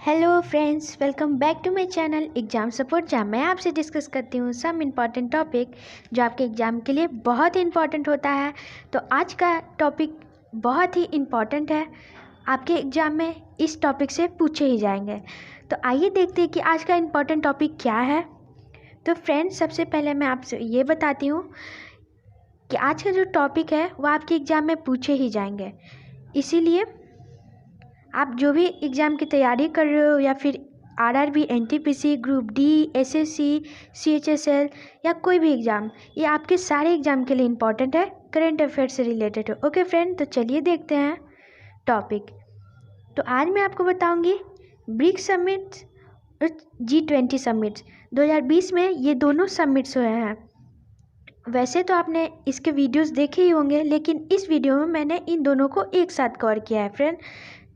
Hello friends, welcome back to my channel exam support, जहाँ मैं आपसे डिस्कस करती हूँ सम इम्पॉर्टेंट टॉपिक जो आपके एग्ज़ाम के लिए बहुत ही इम्पॉर्टेंट होता है। तो आज का टॉपिक बहुत ही इम्पॉर्टेंट है, आपके एग्ज़ाम में इस टॉपिक से पूछे ही जाएंगे। तो आइए देखते हैं कि आज का इम्पॉर्टेंट टॉपिक क्या है। तो फ्रेंड्स, सबसे पहले मैं आपसे ये बताती हूँ कि आज का जो टॉपिक है वो आपके एग्ज़ाम में पूछे ही जाएंगे। इसीलिए आप जो भी एग्ज़ाम की तैयारी कर रहे हो या फिर RRB, NTPC, group D, SSC, CHSL या कोई भी एग्ज़ाम, ये आपके सारे एग्ज़ाम के लिए इम्पॉर्टेंट है, करंट अफेयर से रिलेटेड है। ओके फ्रेंड, तो चलिए देखते हैं टॉपिक। तो आज मैं आपको बताऊंगी ब्रिक्स समिट्स और G20 समिट्स 2020 में ये दोनों समिट्स हुए हैं। वैसे तो आपने इसके वीडियोस देखे ही होंगे, लेकिन इस वीडियो में मैंने इन दोनों को एक साथ कवर किया है फ्रेंड।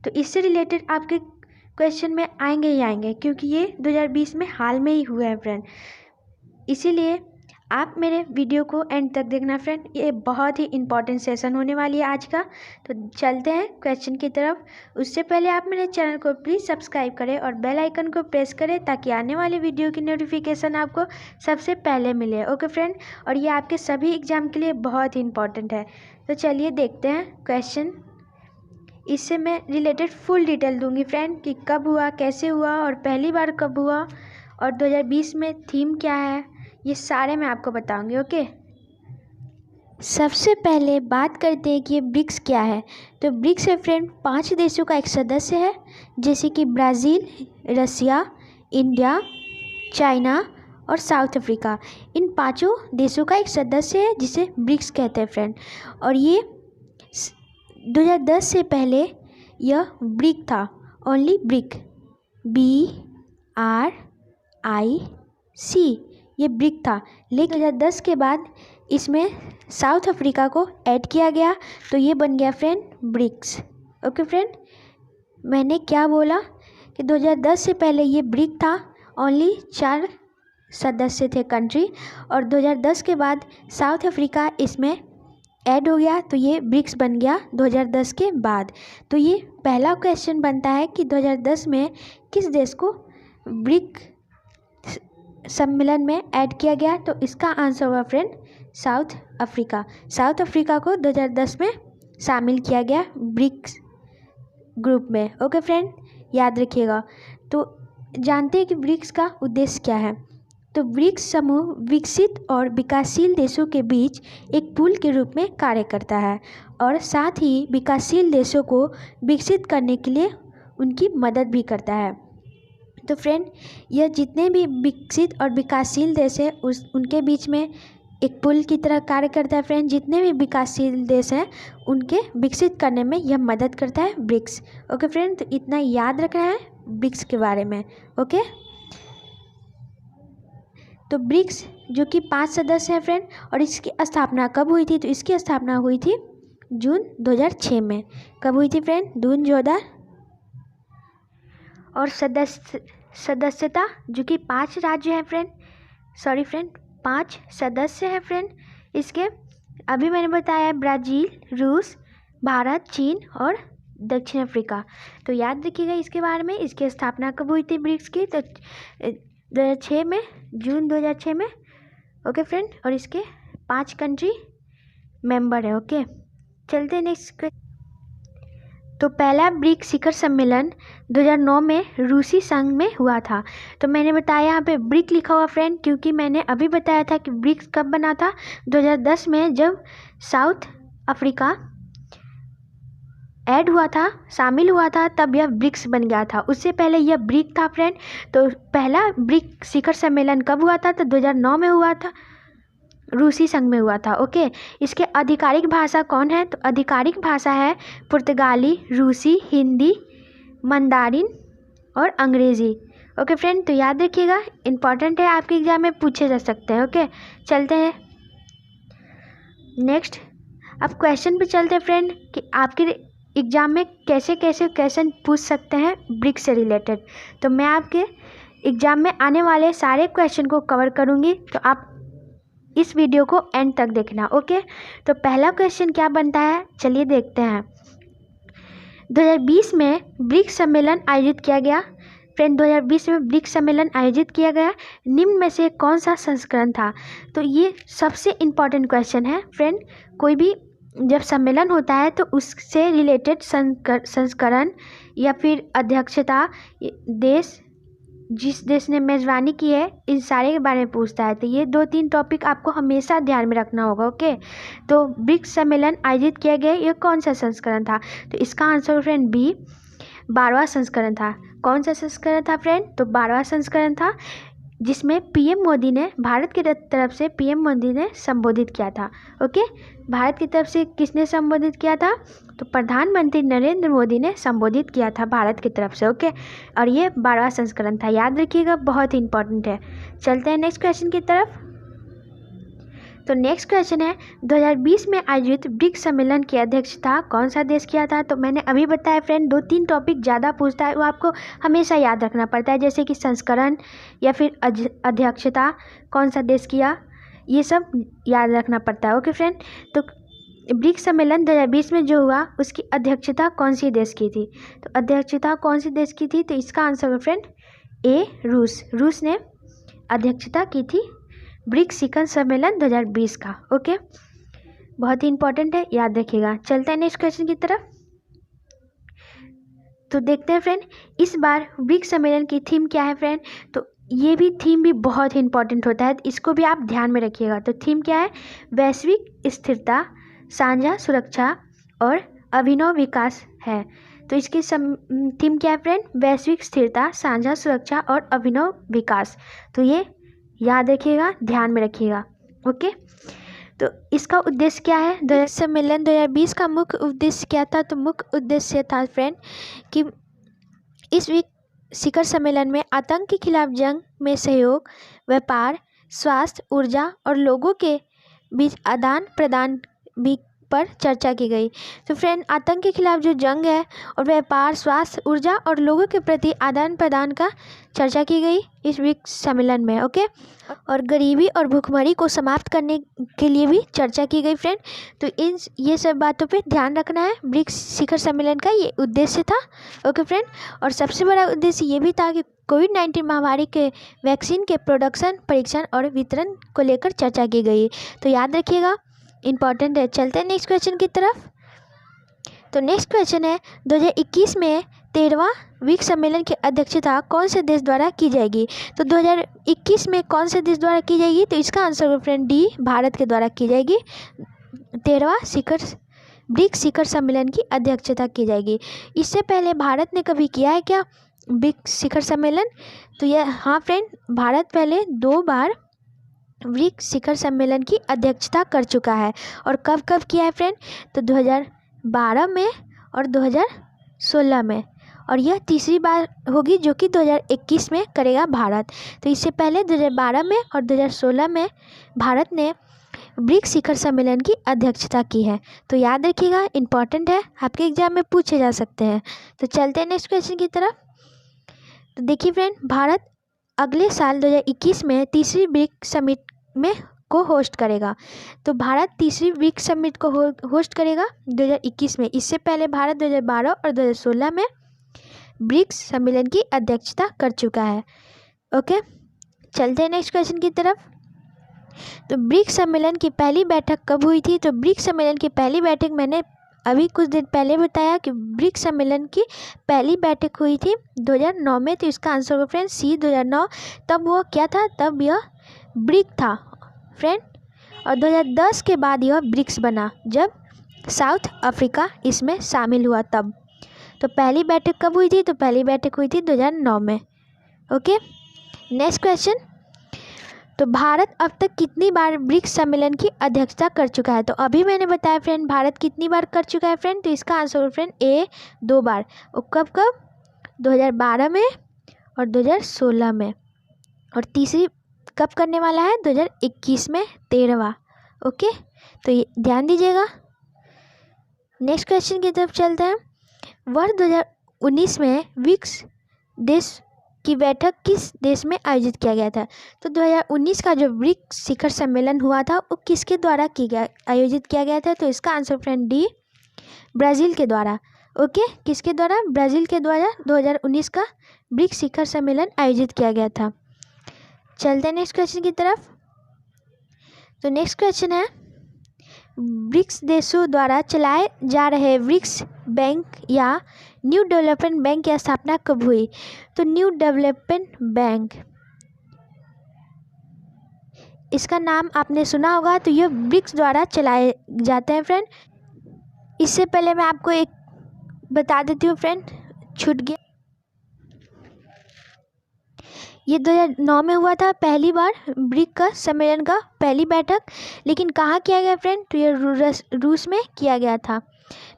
तो इससे रिलेटेड आपके क्वेश्चन में आएंगे ही आएंगे, क्योंकि ये 2020 में हाल में ही हुए हैं फ्रेंड। इसीलिए आप मेरे वीडियो को एंड तक देखना फ्रेंड, ये बहुत ही इंपॉर्टेंट सेशन होने वाली है आज का। तो चलते हैं क्वेश्चन की तरफ। उससे पहले आप मेरे चैनल को प्लीज़ सब्सक्राइब करें और बेल आइकन को प्रेस करें, ताकि आने वाली वीडियो की नोटिफिकेशन आपको सबसे पहले मिले। ओके फ्रेंड, और ये आपके सभी एग्ज़ाम के लिए बहुत ही इंपॉर्टेंट है। तो चलिए देखते हैं क्वेश्चन। इससे मैं रिलेटेड फुल डिटेल दूंगी फ्रेंड कि कब हुआ, कैसे हुआ और पहली बार कब हुआ और 2020 में थीम क्या है, ये सारे मैं आपको बताऊंगी। ओके, सबसे पहले बात करते हैं कि ये ब्रिक्स क्या है। तो ब्रिक्स है फ्रेंड 5 देशों का एक सदस्य है, जैसे कि ब्राज़ील, रसिया, इंडिया, चाइना और साउथ अफ्रीका। इन 5 देशों का एक सदस्य है जिसे ब्रिक्स कहते हैं फ्रेंड। और ये 2010 से पहले यह ब्रिक था, ओनली ब्रिक, BRIC, ये ब्रिक था। लेकिन 2010 के बाद इसमें साउथ अफ्रीका को ऐड किया गया, तो ये बन गया फ्रेंड ब्रिक्स। ओके फ्रेंड, मैंने क्या बोला कि 2010 से पहले ये ब्रिक था, ओनली 4 सदस्य थे कंट्री, और 2010 के बाद साउथ अफ्रीका इसमें ऐड हो गया, तो ये ब्रिक्स बन गया 2010 के बाद। तो ये पहला क्वेश्चन बनता है कि 2010 में किस देश को ब्रिक सम्मेलन में ऐड किया गया। तो इसका आंसर हुआ friend south Africa. South Africa को 2010 में शामिल किया गया ब्रिक्स ग्रुप में। ओके फ्रेंड, याद रखिएगा। तो जानते हैं कि ब्रिक्स का उद्देश्य क्या है। तो ब्रिक्स समूह विकसित और विकासशील देशों के बीच एक पुल के रूप में कार्य करता है, और साथ ही विकासशील देशों को विकसित करने के लिए उनकी मदद भी करता है। तो फ्रेंड, यह जितने भी विकसित और विकासशील देश हैं उनके बीच में एक पुल की तरह कार्य करता है फ्रेंड। जितने भी विकासशील देश हैं उनके विकसित करने में यह मदद करता है ब्रिक्स। ओके फ्रेंड, तो इतना याद रखना है ब्रिक्स के बारे में। ओके, तो ब्रिक्स जो कि 5 सदस्य हैं फ्रेंड, और इसकी स्थापना कब हुई थी। तो इसकी स्थापना हुई थी जून 2006 में। कब हुई थी फ्रेंड? जून 2000। और सदस्यता जो कि 5 राज्य हैं फ्रेंड, 5 सदस्य हैं फ्रेंड इसके। अभी मैंने बताया ब्राज़ील, रूस, भारत, चीन और दक्षिण अफ्रीका। तो याद रखिएगा इसके बारे में। इसकी स्थापना कब हुई थी ब्रिक्स की? तो 2006 में, जून 2006 में। ओके फ्रेंड, और इसके 5 कंट्री मेंबर है। ओके, चलते हैं नेक्स्ट। तो पहला ब्रिक्स शिखर सम्मेलन 2009 में रूसी संघ में हुआ था। तो मैंने बताया यहाँ पे ब्रिक लिखा हुआ फ्रेंड, क्योंकि मैंने अभी बताया था कि ब्रिक्स कब बना था, 2010 में, जब साउथ अफ्रीका ऐड हुआ था, शामिल हुआ था, तब यह ब्रिक्स बन गया था। उससे पहले यह ब्रिक था फ्रेंड। तो पहला ब्रिक शिखर सम्मेलन कब हुआ था? तो 2009 में हुआ था, रूसी संघ में हुआ था। ओके, इसके आधिकारिक भाषा कौन है? तो आधिकारिक भाषा है पुर्तगाली, रूसी, हिंदी, मंदारिन और अंग्रेज़ी। ओके फ्रेंड, तो याद रखिएगा, इम्पॉर्टेंट है, आपके एग्जाम में पूछे जा सकते हैं। ओके, चलते हैं नेक्स्ट। अब क्वेश्चन पे चलते हैं फ्रेंड कि आपके एग्ज़ाम में कैसे कैसे क्वेश्चन पूछ सकते हैं ब्रिक्स से रिलेटेड। तो मैं आपके एग्ज़ाम में आने वाले सारे क्वेश्चन को कवर करूँगी, तो आप इस वीडियो को एंड तक देखना। ओके, तो पहला क्वेश्चन क्या बनता है, चलिए देखते हैं। 2020 में ब्रिक्स सम्मेलन आयोजित किया गया फ्रेंड 2020 में ब्रिक्स सम्मेलन आयोजित किया गया, निम्न में से कौन सा संस्करण था? तो ये सबसे इम्पॉर्टेंट क्वेश्चन है फ्रेंड। कोई भी जब सम्मेलन होता है तो उससे रिलेटेड संस्करण या फिर अध्यक्षता देश, जिस देश ने मेज़बानी की है, इन सारे के बारे में पूछता है। तो ये 2-3 टॉपिक आपको हमेशा ध्यान में रखना होगा। ओके, तो ब्रिक्स सम्मेलन आयोजित किया गया, ये कौन सा संस्करण था? तो इसका आंसर फ्रेंड बी, 12वां संस्करण था। कौन सा संस्करण था फ्रेंड? तो 12वां संस्करण था, जिसमें पीएम मोदी ने, भारत की तरफ से पीएम मोदी ने संबोधित किया था। ओके, भारत की तरफ से किसने संबोधित किया था? तो प्रधानमंत्री नरेंद्र मोदी ने संबोधित किया था भारत की तरफ से। ओके, और ये 12वां संस्करण था, याद रखिएगा, बहुत ही इंपॉर्टेंट है। चलते हैं नेक्स्ट क्वेश्चन की तरफ। तो नेक्स्ट क्वेश्चन है, 2020 में आयोजित ब्रिक्स सम्मेलन की अध्यक्षता कौन सा देश किया था? तो मैंने अभी बताया फ्रेंड, 2-3 टॉपिक ज़्यादा पूछता है, वो आपको हमेशा याद रखना पड़ता है, जैसे कि संस्करण या फिर अध्यक्षता कौन सा देश किया, ये सब याद रखना पड़ता है। ओके फ्रेंड, तो ब्रिक्स सम्मेलन 2020 में जो हुआ, उसकी अध्यक्षता कौन सी देश की थी? तो अध्यक्षता कौन सी देश की थी? तो इसका आंसर है फ्रेंड ए, रूस ने अध्यक्षता की थी ब्रिक्स शिखर सम्मेलन 2020 का। ओके, बहुत ही इंपॉर्टेंट है, याद रखिएगा। चलते हैं नेक्स्ट क्वेश्चन की तरफ। तो देखते हैं फ्रेंड, इस बार ब्रिक्स सम्मेलन की थीम क्या है फ्रेंड? तो ये भी थीम भी बहुत ही इंपॉर्टेंट होता है, इसको भी आप ध्यान में रखिएगा। तो थीम क्या है? वैश्विक स्थिरता, साझा सुरक्षा और अभिनव विकास है। तो इसकी थीम क्या है फ्रेंड? वैश्विक स्थिरता, साझा सुरक्षा और अभिनव विकास। तो ये याद रखिएगा, ध्यान में रखिएगा। ओके, तो इसका उद्देश्य क्या है? ब्रिक्स सम्मेलन 2020 का मुख्य उद्देश्य क्या था? तो मुख्य उद्देश्य था फ्रेंड कि इस शिखर सम्मेलन में आतंक के खिलाफ जंग में सहयोग, व्यापार, स्वास्थ्य, ऊर्जा और लोगों के बीच आदान प्रदान भी पर चर्चा की गई। तो फ्रेंड, आतंक के खिलाफ जो जंग है और व्यापार, स्वास्थ्य, ऊर्जा और लोगों के प्रति आदान प्रदान का चर्चा की गई इस ब्रिक्स सम्मेलन में। ओके, और गरीबी और भूखमरी को समाप्त करने के लिए भी चर्चा की गई फ्रेंड। तो ये सब बातों पे ध्यान रखना है। ब्रिक्स शिखर सम्मेलन का ये उद्देश्य था। ओके फ्रेंड, और सबसे बड़ा उद्देश्य ये भी था कि कोविड-19 महामारी के वैक्सीन के प्रोडक्शन, परीक्षण और वितरण को लेकर चर्चा की गई। तो याद रखिएगा, इम्पॉर्टेंट है। चलते हैं नेक्स्ट क्वेश्चन की तरफ। तो नेक्स्ट क्वेश्चन है, 2021 में 13वां ब्रिक्स सम्मेलन की अध्यक्षता कौन से देश द्वारा की जाएगी? तो 2021 में कौन से देश द्वारा की जाएगी? तो इसका आंसर फ्रेंड डी, भारत के द्वारा की जाएगी। 13वां ब्रिक्स शिखर सम्मेलन की अध्यक्षता की जाएगी। इससे पहले भारत ने कभी किया है क्या ब्रिक्स शिखर सम्मेलन? तो यह, हाँ फ्रेंड, भारत पहले 2 बार ब्रिक्स शिखर सम्मेलन की अध्यक्षता कर चुका है। और कब कब किया है फ्रेंड? तो 2012 में और 2016 में, और यह तीसरी बार होगी जो कि 2021 में करेगा भारत। तो इससे पहले 2012 में और 2016 में भारत ने ब्रिक्स शिखर सम्मेलन की अध्यक्षता की है। तो याद रखिएगा, इम्पॉर्टेंट है, आपके एग्जाम में पूछे जा सकते हैं। तो चलते हैं नेक्स्ट क्वेश्चन की तरफ। तो देखिए फ्रेंड, भारत अगले साल 2021 में तीसरी ब्रिक्स समिट में को होस्ट करेगा। तो भारत तीसरी ब्रिक्स समिट को होस्ट करेगा 2021 में। इससे पहले भारत 2012 और 2016 में ब्रिक्स सम्मेलन की अध्यक्षता कर चुका है। ओके, चलते हैं नेक्स्ट क्वेश्चन की तरफ। तो ब्रिक्स सम्मेलन की पहली बैठक कब हुई थी? तो ब्रिक्स सम्मेलन की पहली बैठक मैंने अभी कुछ दिन पहले बताया कि ब्रिक्स सम्मेलन की पहली बैठक हुई थी 2009 में। तो इसका आंसर होगा फ्रेंड सी, 2009। तब वो क्या था? तब यह ब्रिक था फ्रेंड, और 2010 के बाद यह ब्रिक्स बना, जब साउथ अफ्रीका इसमें शामिल हुआ तब। तो पहली बैठक कब हुई थी? तो पहली बैठक हुई थी 2009 में। Okay, next question. तो भारत अब तक कितनी बार ब्रिक्स सम्मेलन की अध्यक्षता कर चुका है? तो अभी मैंने बताया फ्रेंड, भारत कितनी बार कर चुका है फ्रेंड? तो इसका आंसर फ्रेंड ए, 2 बार। और कब कब? 2012 में और 2016 में। और तीसरी कब करने वाला है? 2021 में 13वां। ओके, तो ये ध्यान दीजिएगा। नेक्स्ट क्वेश्चन की तरफ चलते हैं। वर्ष 2019 में ब्रिक्स देश की बैठक किस देश में आयोजित किया गया था? तो 2019 का जो ब्रिक्स शिखर सम्मेलन हुआ था वो किसके द्वारा आयोजित किया गया था? तो इसका आंसर फ्रेंड डी, ब्राज़ील के द्वारा। ओके, किसके द्वारा? ब्राज़ील के द्वारा 2019 का ब्रिक्स शिखर सम्मेलन आयोजित किया गया था। चलते हैं नेक्स्ट क्वेश्चन की तरफ। तो नेक्स्ट क्वेश्चन है, ब्रिक्स देशों द्वारा चलाए जा रहे ब्रिक्स बैंक या न्यू डेवलपमेंट बैंक की स्थापना कब हुई? तो न्यू डेवलपमेंट बैंक, इसका नाम आपने सुना होगा। तो ये ब्रिक्स द्वारा चलाए जाते हैं फ्रेंड। इससे पहले मैं आपको एक बता देती हूँ फ्रेंड, छूट गया। ये 2009 में हुआ था पहली बार ब्रिक्स का सम्मेलन का पहली बैठक, लेकिन कहाँ किया गया फ्रेंड? तो ये रूस में किया गया था।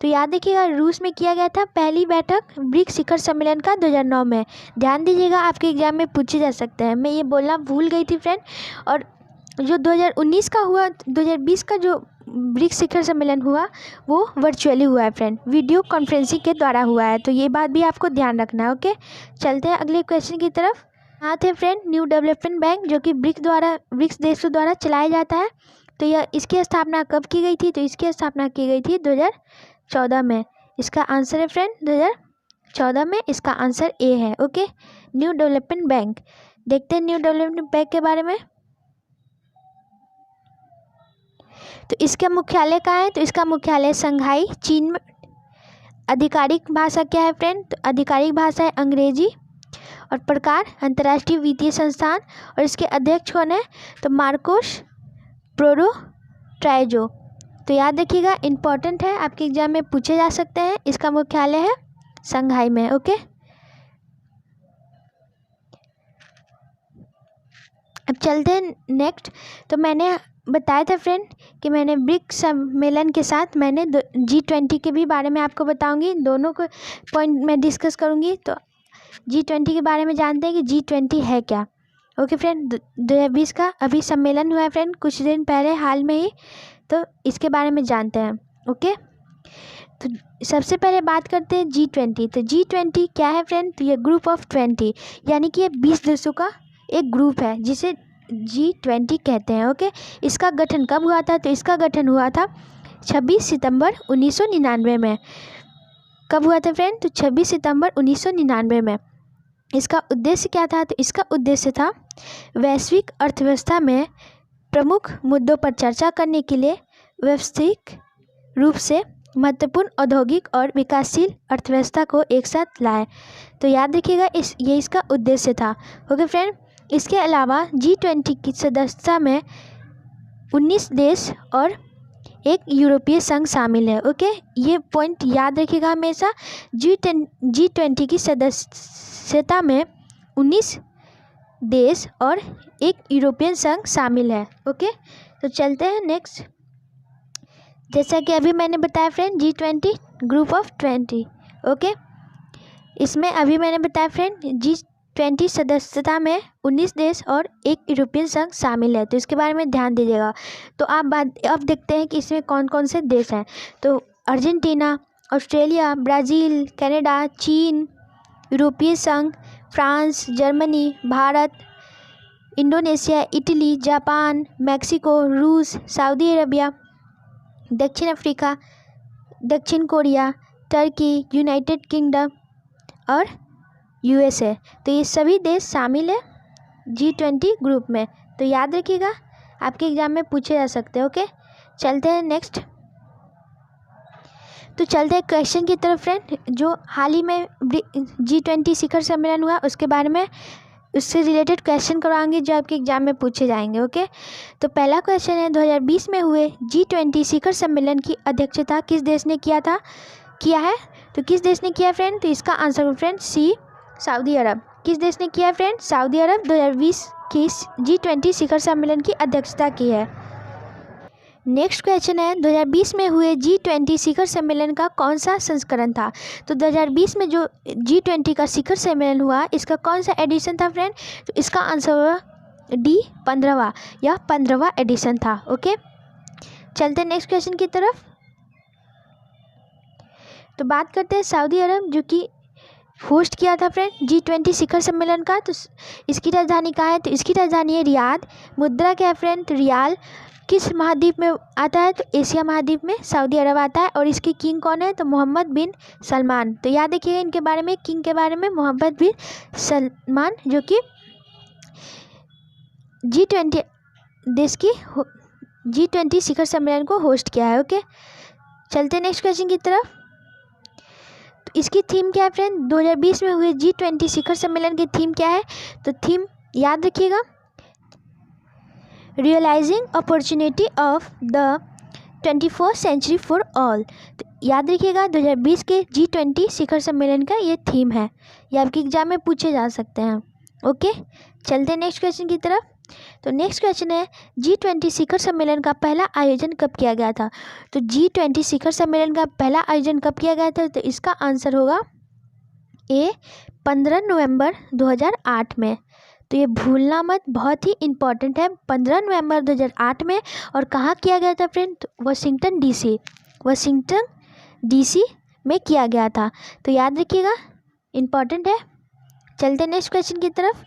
तो याद रखिएगा, रूस में किया गया था पहली बैठक ब्रिक्स शिखर सम्मेलन का 2009 में। ध्यान दीजिएगा, आपके एग्जाम में पूछे जा सकते हैं। मैं ये बोलना भूल गई थी फ्रेंड। और जो 2019 का हुआ, 2020 का जो ब्रिक्स शिखर सम्मेलन हुआ वो वर्चुअली हुआ है फ्रेंड, वीडियो कॉन्फ्रेंसिंग के द्वारा हुआ है। तो ये बात भी आपको ध्यान रखना है। ओके, चलते हैं अगले क्वेश्चन की तरफ। हाँ थे फ्रेंड, न्यू डेवलपमेंट बैंक जो कि ब्रिक्स देशों द्वारा चलाया जाता है। तो यह इसकी स्थापना कब की गई थी? तो इसकी स्थापना की गई थी 2014 में। इसका आंसर है फ्रेंड 2014 में। इसका आंसर ए है। Okay, new development bank. देखते हैं न्यू डेवलपमेंट बैंक के बारे में। तो इसका मुख्यालय कहाँ है? तो इसका मुख्यालय शंघाई, चीन में। आधिकारिक भाषा क्या है फ्रेंड? तो आधिकारिक भाषा है अंग्रेजी। और प्रकार अंतर्राष्ट्रीय वित्तीय संस्थान। और इसके अध्यक्ष कौन है? तो मार्कोस प्रोरो ट्राइजो। तो याद रखिएगा, इम्पोर्टेंट है, आपके एग्जाम में पूछे जा सकते हैं। इसका मुख्यालय है शंघाई में। ओके, अब चलते हैं नेक्स्ट। तो मैंने बताया था फ्रेंड कि मैंने ब्रिक्स सम्मेलन के साथ मैंने G20 के भी बारे में आपको बताऊंगी। दोनों को पॉइंट मैं डिस्कस करूंगी। तो G20 के बारे में जानते हैं कि G20 है क्या। ओके फ्रेंड, 2020 का अभी सम्मेलन हुआ है फ्रेंड, कुछ दिन पहले, हाल में ही। तो इसके बारे में जानते हैं। ओके, तो सबसे पहले बात करते हैं G20। तो G20 क्या है फ्रेंड? तो ये ग्रुप ऑफ 20, यानी कि ये 20 देशों का एक ग्रुप है जिसे G20 कहते हैं। ओके, इसका गठन कब हुआ था? तो इसका गठन हुआ था 26 सितंबर 1999 में। कब हुआ था फ्रेंड? तो 26 सितंबर 1999 में। इसका उद्देश्य क्या था? तो इसका उद्देश्य था वैश्विक अर्थव्यवस्था में प्रमुख मुद्दों पर चर्चा करने के लिए व्यवस्थित रूप से महत्वपूर्ण औद्योगिक और विकासशील अर्थव्यवस्था को एक साथ लाए। तो याद रखिएगा, ये इसका उद्देश्य था। ओके फ्रेंड, इसके अलावा G20 की सदस्यता में 19 देश और एक यूरोपीय संघ शामिल है। ओके, ये पॉइंट याद रखिएगा हमेशा। G20 की सदस्यता में 19 देश और एक यूरोपियन संघ शामिल है। ओके, तो चलते हैं नेक्स्ट। जैसा कि अभी मैंने बताया friend, G20 group of 20। Okay, इसमें अभी मैंने बताया फ्रेंड G20 सदस्यता में 19 देश और एक यूरोपियन संघ शामिल है। तो इसके बारे में ध्यान दीजिएगा। तो अब देखते हैं कि इसमें कौन कौन से देश हैं। तो अर्जेंटीना, ऑस्ट्रेलिया, ब्राज़ील, कनाडा, चीन, यूरोपीय संघ, France, Germany, Bharat, Indonesia, Italy, Japan, Mexico, रूस, सऊदी अरबिया, दक्षिण अफ्रीका, दक्षिण कोरिया, टर्की, यूनाइटेड किंगडम और USA। तो ये सभी देश शामिल है G20 ग्रुप में। तो याद रखिएगा, आपके एग्जाम में पूछे जा सकते हैं। ओके, चलते हैं नेक्स्ट। तो चलते हैं क्वेश्चन की तरफ फ्रेंड। जो हाल ही में G20 शिखर सम्मेलन हुआ उसके बारे में, उससे रिलेटेड क्वेश्चन करवाएंगे जो आपके एग्जाम में पूछे जाएंगे। ओके, तो पहला क्वेश्चन है, 2020 में हुए G20 शिखर सम्मेलन की अध्यक्षता किस देश ने किया है? तो किस देश ने किया फ्रेंड? तो इसका आंसर फ्रेंड सी, सऊदी अरब। किस देश ने किया फ्रेंड? सऊदी अरब 2020 की G20 शिखर सम्मेलन की अध्यक्षता की है। नेक्स्ट क्वेश्चन है, 2020 में हुए G20 शिखर सम्मेलन का कौन सा संस्करण था? तो 2020 में जो G20 का शिखर सम्मेलन हुआ, इसका कौन सा एडिशन था फ्रेंड? तो इसका आंसर होगा डी, 15वां या 15वां एडिशन था। ओके, चलते हैं नेक्स्ट क्वेश्चन की तरफ। तो बात करते हैं सऊदी अरब जो कि होस्ट किया था फ्रेंड G20 शिखर सम्मेलन का। तो इसकी राजधानी कहाँ है? तो इसकी राजधानी है रियाद। मुद्रा क्या है फ्रेंड? तो रियाल। किस महाद्वीप में आता है? तो एशिया महाद्वीप में सऊदी अरब आता है। और इसके किंग कौन है? तो मोहम्मद बिन सलमान। तो याद रखिएगा इनके बारे में, किंग के बारे में, मोहम्मद बिन सलमान, जो कि G20 देश की G20 शिखर सम्मेलन को होस्ट किया है। ओके, चलते नेक्स्ट क्वेश्चन की तरफ। तो इसकी थीम क्या है फ्रेंड? 2020 में हुए G20 शिखर सम्मेलन की थीम क्या है? तो थीम याद रखिएगा, realising opportunity of the 21st century for all. तो याद रखिएगा 2020 के G20 शिखर सम्मेलन का ये थीम है। ये आपके एग्जाम में पूछे जा सकते हैं। ओके, चलते नेक्स्ट क्वेश्चन की तरफ। तो नेक्स्ट क्वेश्चन है, G20 शिखर सम्मेलन का पहला आयोजन कब किया गया था? तो G20 शिखर सम्मेलन का पहला आयोजन कब किया गया था? तो इसका आंसर होगा ए 15 नवंबर 2008 में। तो ये भूलना मत, बहुत ही इम्पॉर्टेंट है। 15 नवंबर 2008 में। और कहाँ किया गया था फ्रेंड? तो वाशिंगटन डीसी में किया गया था। तो याद रखिएगा, इम्पॉर्टेंट है। चलते नेक्स्ट क्वेश्चन की तरफ।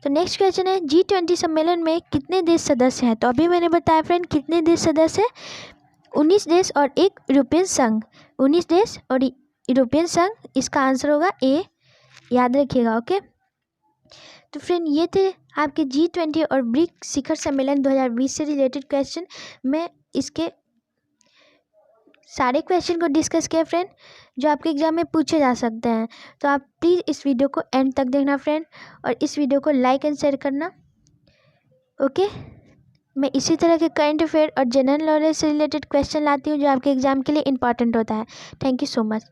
तो नेक्स्ट क्वेश्चन है, G20 सम्मेलन में कितने देश सदस्य हैं? तो अभी मैंने बताया फ्रेंड कितने देश सदस्य हैं, 19 देश और एक यूरोपियन संघ। 19 देश और यूरोपियन संघ, इसका आंसर होगा ए, याद रखिएगा। ओके, तो फ्रेंड ये थे आपके G20 और ब्रिक्स शिखर सम्मेलन 2020 से रिलेटेड क्वेश्चन। मैं इसके सारे क्वेश्चन को डिस्कस किया फ्रेंड, जो आपके एग्जाम में पूछे जा सकते हैं। तो आप प्लीज़ इस वीडियो को एंड तक देखना फ्रेंड, और इस वीडियो को लाइक एंड शेयर करना। ओके, मैं इसी तरह के करंट अफेयर और जनरल नॉलेज से रिलेटेड क्वेश्चन लाती हूँ जो आपके एग्जाम के लिए इंपॉर्टेंट होता है। Thank you so much.